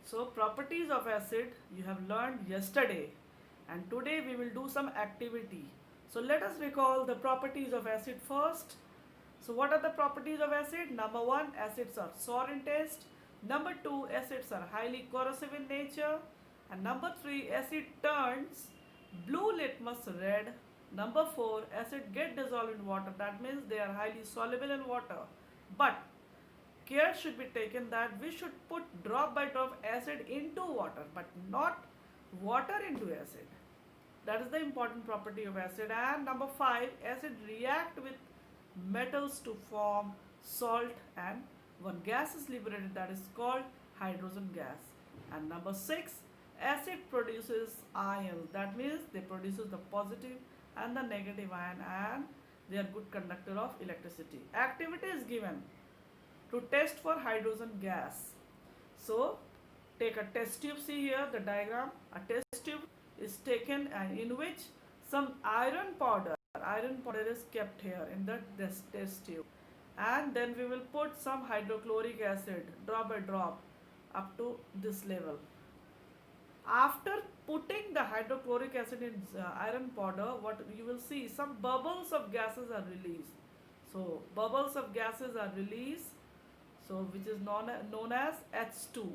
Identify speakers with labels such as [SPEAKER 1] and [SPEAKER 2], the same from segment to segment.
[SPEAKER 1] So properties of acid you have learned yesterday, and today we will do some activity. So let us recall the properties of acid first. So what are the properties of acid? Number 1, acids are sour in taste. Number 2, acids are highly corrosive in nature. And number 3, acid turns blue litmus red. Number 4, acid get dissolved in water. That means they are highly soluble in water. But care should be taken that we should put drop by drop acid into water, but not water into acid. That is the important property of acid. And number 5, acid react with metals to form salt, and one gas is liberated, that is called hydrogen gas. And number 6, acid produces ions. That means they produces the positive and the negative ion, and they are good conductor of electricity. Activity is given to test for hydrogen gas. So take a test tube. See here the diagram. A test tube is taken and in which some iron powder is kept here in the test tube, and then we will put some hydrochloric acid drop by drop up to this level. After putting the hydrochloric acid in iron powder, what you will see, some bubbles of gases are released. So bubbles of gases are released, so which is known as H2.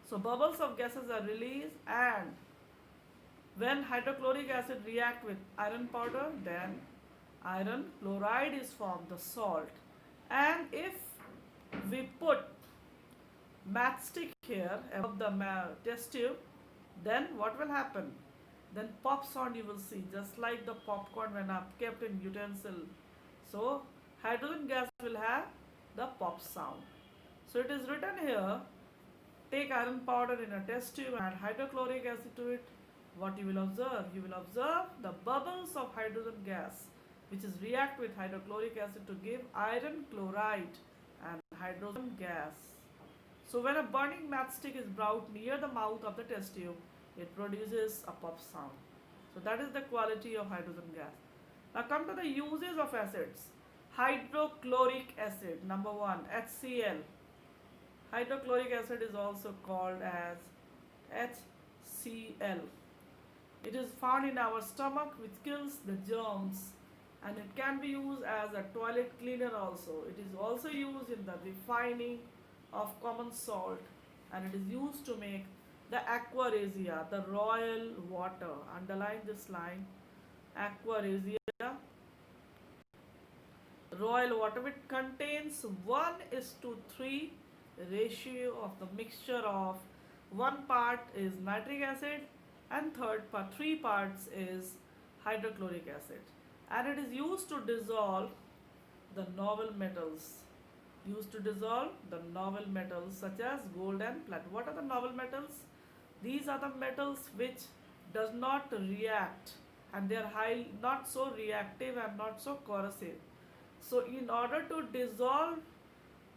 [SPEAKER 1] So bubbles of gases are released, and when hydrochloric acid react with iron powder, then iron chloride is formed, the salt. And if we put matchstick here above the test tube, then what will happen? Then pop sound you will see, just like the popcorn when are kept in utensil. So hydrogen gas will have the pop sound. So it is written here, take iron powder in a test tube and add hydrochloric acid to it. What you will observe? You will observe the bubbles of hydrogen gas, which is react with hydrochloric acid to give iron chloride and hydrogen gas. So when a burning matchstick is brought near the mouth of the test tube, it produces a pop sound. So that is the quality of hydrogen gas. Now come to the uses of acids. Hydrochloric acid, number 1, HCl. Hydrochloric acid is also called as HCl. It is found in our stomach, which kills the germs, and it can be used as a toilet cleaner also. It is also used in the refining of common salt, and it is used to make the aqua regia, the royal water. Underline this line, aqua regia, royal water, which contains 1:3 ratio of the mixture of one part is nitric acid and three parts is hydrochloric acid, and it is used to dissolve the noble metals, such as gold and platinum. What are the noble metals? These are the metals which does not react, and they are high, not so reactive and not so corrosive. So in order to dissolve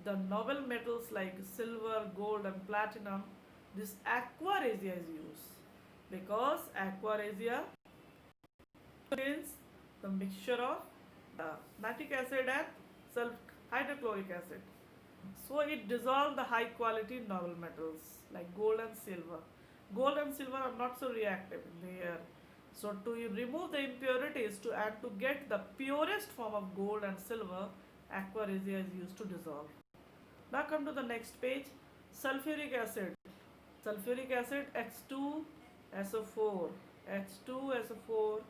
[SPEAKER 1] the noble metals like silver, gold and platinum, this aqua regia is used, because aqua regia contains the mixture of nitric acid and hydrochloric acid. So it dissolves the high quality noble metals like gold and silver. Gold and silver are not so reactive in the air. So to remove the impurities and to get the purest form of gold and silver, aqua regia is used to dissolve. Now come to the next page. Sulfuric acid. Sulfuric acid, H2SO4. H2SO4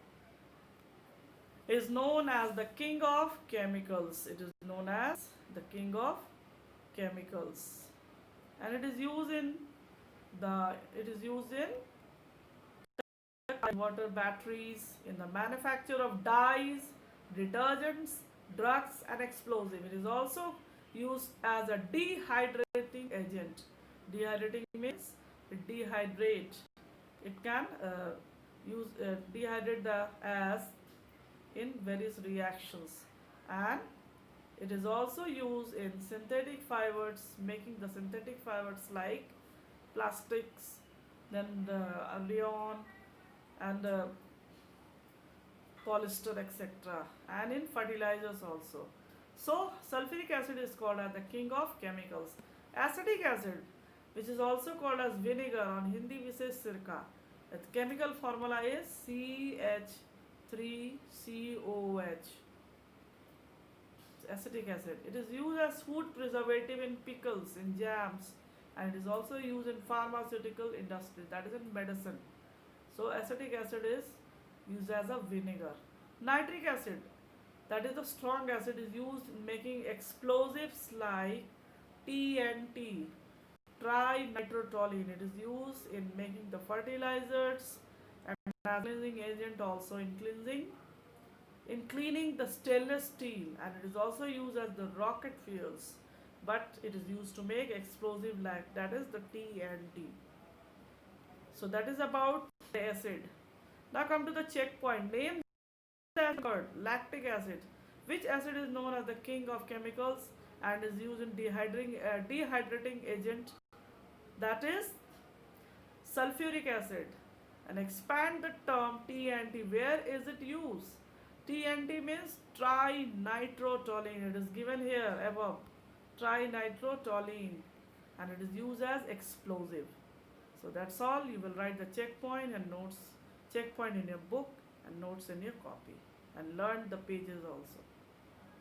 [SPEAKER 1] is known as the king of chemicals. It is known as the king of chemicals, and it is used in water batteries, in the manufacture of dyes, detergents, drugs and explosive. It is also used as a dehydrating agent. Dehydrating means it dehydrate. It can dehydrate the as in various reactions, and it is also used in synthetic fibers, making the synthetic fibers like plastics, then the rayon and polyester, etc., and in fertilizers also. So sulfuric acid is called as the king of chemicals. Acetic acid. which is also called as vinegar. On Hindi we say sirka. Its chemical formula is CH3COH, acetic acid. It is used as food preservative in pickles, in jams, and it is also used in pharmaceutical industry, that is in medicine. So acetic acid is used as a vinegar. Nitric acid, that is the strong acid, is used in making explosives like TNT, trinitrotoluene. It is used in making the fertilizers and as cleansing agent also in cleaning the stainless steel, and it is also used as the rocket fuels, but it is used to make explosive like that is the TNT. So that is about the acid. Now come to the checkpoint. Name the word lactic acid. Which acid is known as the king of chemicals and is used in dehydrating agent, that is sulfuric acid. And expand the term TNT. Where is it used? TNT means trinitrotoluene. It is given here above. Trinitrotoluene. And it is used as explosive. So that's all. You will write the checkpoint and notes, checkpoint in your book and notes in your copy, and learn the pages also.